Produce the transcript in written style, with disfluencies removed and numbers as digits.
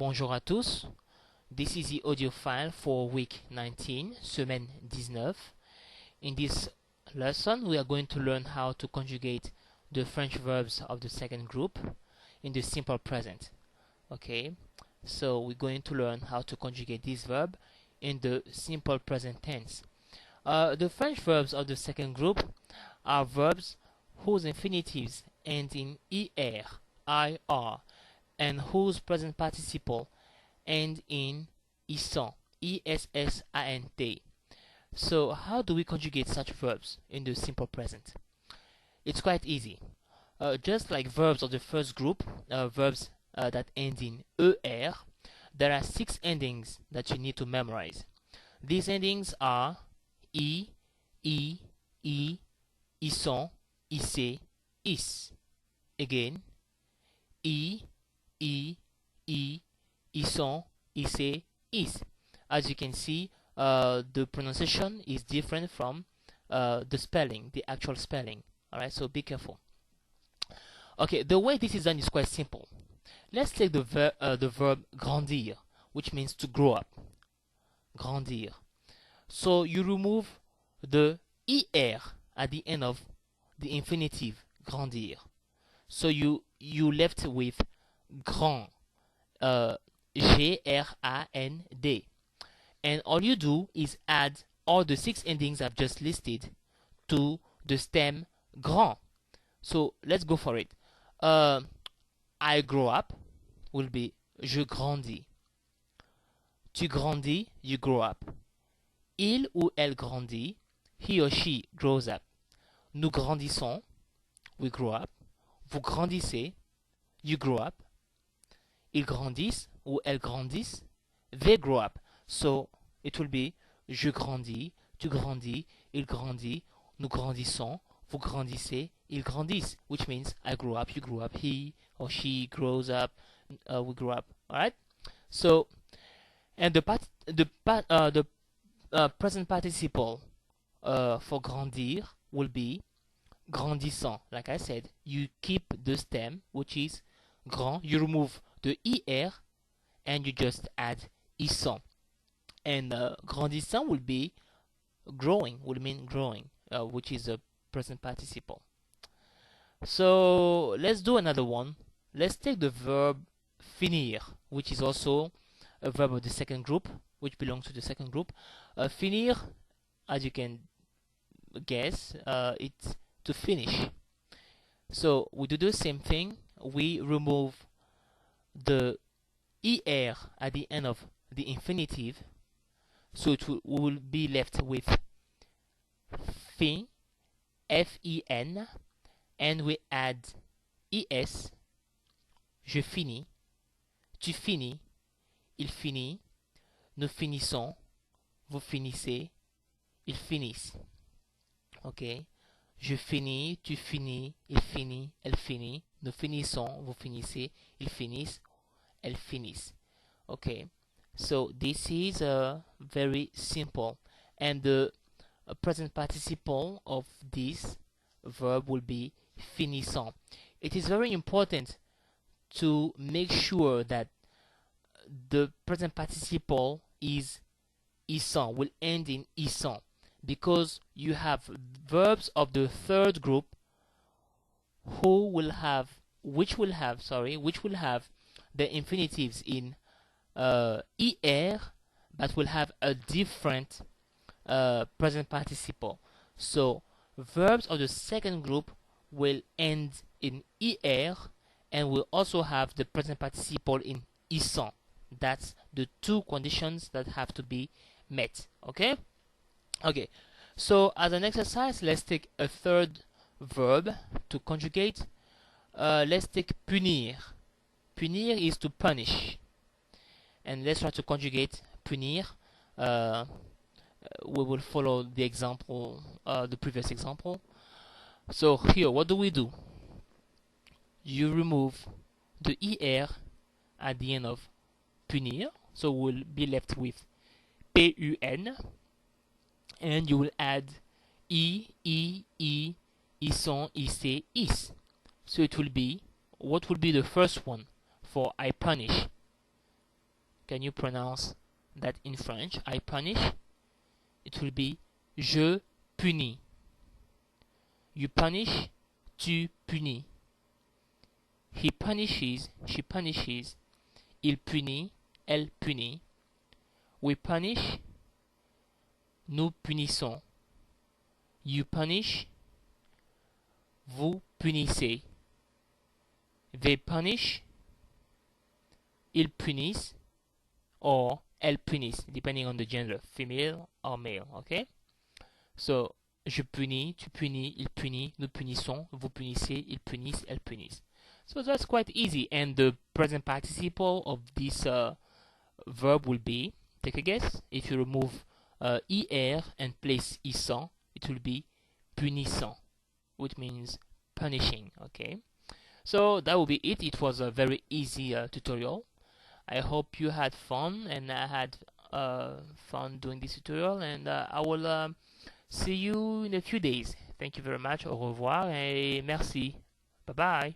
Bonjour à tous. This is the audio file for week 19, semaine 19. In this lesson, we are going to learn how to conjugate the French verbs of the second group in the simple present. Okay, so we're going to learn how to conjugate this verb in the simple present tense. The French verbs of the second group are verbs whose infinitives end in er, ir, and whose present participle end in issant, issint. So how do we conjugate such verbs in the simple present? It's quite easy. Just like verbs of the first group, verbs that end in er, there are 6 endings that you need to memorize. These endings are I, issant, issé, is. Again, I, issant, issé, is. As you can see, the pronunciation is different from the spelling, the actual spelling. Alright, so be careful. Okay, the way this is done is quite simple. Let's take the verb grandir, which means to grow up. Grandir. So you remove the er at the end of the infinitive grandir. So you left with grand, G-R-A-N-D. And all you do is add all the 6 endings I've just listed to the stem grand. So let's go for it. I grow up will be je grandis. Tu grandis, you grow up. Il ou elle grandit, he or she grows up. Nous grandissons, we grow up. Vous grandissez, you grow up. Ils grandissent ou elles grandissent, they grow up. So it will be je grandis, tu grandis, il grandit, nous grandissons, vous grandissez, ils grandissent, which means I grow up, you grow up, he or she grows up, we grow up. Alright? So, and the present participle for grandir will be grandissant. Like I said, you keep the stem, which is grand, you remove the er, and you just add issant. And grandissant will be growing, will mean growing, which is a present participle. So let's do another one. Let's take the verb finir, which is also a verb of the second group, which belongs to the second group. Finir, as you can guess, it's to finish. So we do the same thing. We remove the er at the end of the infinitive, so we will be left with fin, fin, and we add es, je finis, tu finis, il finit, nous finissons, vous finissez, ils finissent. Okay? Je finis, tu finis, il finit, elle finit, nous finissons, vous finissez, ils finissent, elles finissent. Okay, so this is very simple, and the present participle of this verb will be finissant. It is very important to make sure that the present participle is issant, will end in issant, because you have verbs of the third group which will have the infinitives in er, but will have a different present participle. So verbs of the second group will end in er and will also have the present participle in issant. That's the 2 conditions that have to be met. Okay? Okay, so as an exercise, let's take a third verb to conjugate. Let's take punir. Punir is to punish. And let's try to conjugate punir. We will follow the example, the previous example. So here, what do? You remove the er at the end of punir. So we'll be left with pun. And you will add issant, issé, is. So it will be, what will be the first one for I punish? can you pronounce that in French? I punish. It will be je punis. You punish, tu punis. He punishes, she punishes. Il punit, elle punit. We punish, nous punissons. You punish, vous punissez. They punish, ils punissent, or elles punissent, depending on the gender, female or male, okay? So, je punis, tu punis, il punit, nous punissons, vous punissez, ils punissent, elles punissent. So that's quite easy, and the present participle of this verb will be, take a guess, if you remove er and place issant, it will be punissant, which means punishing, okay? So that will be it. It was a very easy tutorial. I hope you had fun, and I had fun doing this tutorial, and I will see you in a few days. Thank you very much. Au revoir et merci. Bye bye.